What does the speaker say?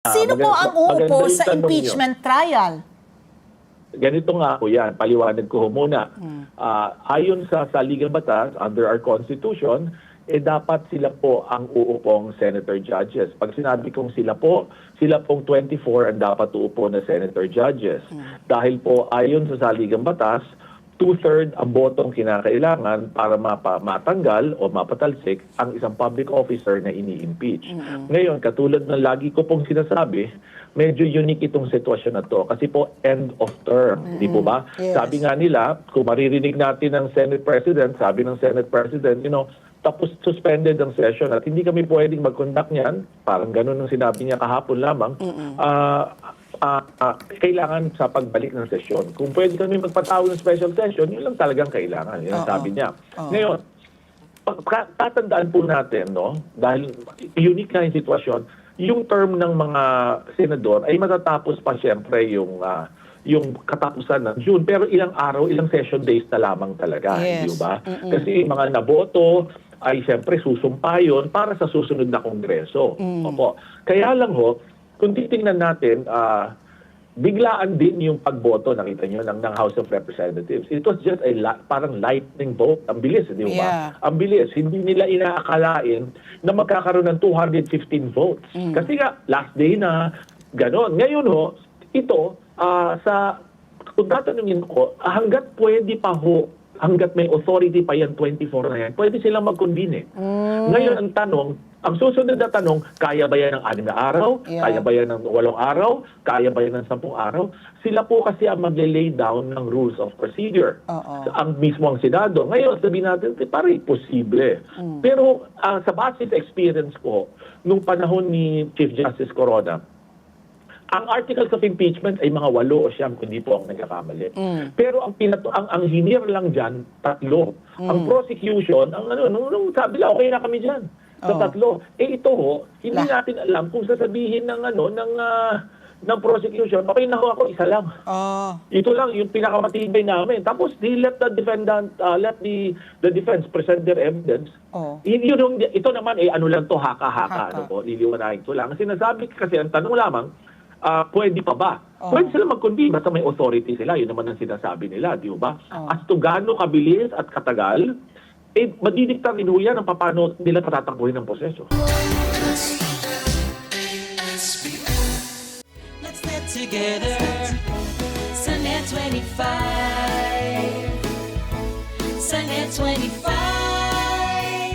Sino po ang Maganda uupo yung sa tanong impeachment trial? Ganito nga po yan, paliwanag ko muna. Ayon sa saligang batas, under our Constitution, dapat sila po ang uupong senator judges. Pag sinabi kong sila pong 24 ang dapat uupo na senator judges. Dahil po ayon sa saligang batas, 2/3 ang botong kinakailangan para matanggal o mapatalsik ang isang public officer na ini-impeach. Ngayon, katulad ng lagi ko pong sinasabi, medyo unique itong sitwasyon na to kasi po end of term, di po ba? Yes. Sabi nga nila, kung maririnig natin ng Senate President, sabi ng Senate President, tapos suspended ang session at hindi kami pwedeng mag-conduct niyan, parang ganun ang sinabi niya kahapon lamang, kailangan sa pagbalik ng sesyon. Kung pwede kami magpatawag ng special session, yun lang talagang kailangan. Yun ang sabi niya. Ngayon, tatandaan po natin, dahil unique na yung sitwasyon, yung term ng mga senador ay matatapos pa siyempre yung katapusan ng June. Pero ilang araw, ilang session days na lamang talaga. Yes. Di ba? Kasi mga naboto ay siyempre susumpa yun para sa susunod na kongreso. Opo. Kaya lang kung titingnan natin, biglaan din yung pagboto, nakita nyo, ng House of Representatives. It was just parang lightning vote. Ang bilis, di ba? Yeah. Ang bilis. Hindi nila inaakalain na magkakaroon ng 215 votes. Kasi nga, last day na, gano'n. Ngayon ito, kung tatanungin ko, hanggat pwede pa hanggat may authority pa yan, 24 na yan, pwede silang mag-convene. Ngayon, ang susunod na tanong, kaya ba yan ng 6 na araw? Yeah. Kaya ba yan ng 8 araw? Kaya ba yan ng 10 araw? Sila po kasi ang mag-lay down ng rules of procedure. Ang mismo ang Senado. Ngayon, sabihin natin, parang posible. Pero sa basis experience ko, nung panahon ni Chief Justice Corona, ang articles of impeachment ay mga 8 o 9, kung hindi po ako nagkakamali. Pero ang hinir lang dyan, 3. Ang prosecution, nung sabi lang, okay na kami dyan. Sa 3. Ito hindi natin alam kung sasabihin ng prosecution, okay na ako, isa lang. Ito lang yung pinakamatibay namin. Tapos, let the defense present their evidence. Ito naman, ano lang to, haka-haka. Liliwanahin ko lang. Sinasabi kasi, ang tanong lamang, pwede pa ba? Pwede sila mag-convene, basta may authority sila. Yun naman ang sinasabi nila, di ba? As to gaano kabilis at katagal, madidikta rin yan ang paano nila tatakbuhin ng proseso. Let's get together, Sunday 25. Sunday 25.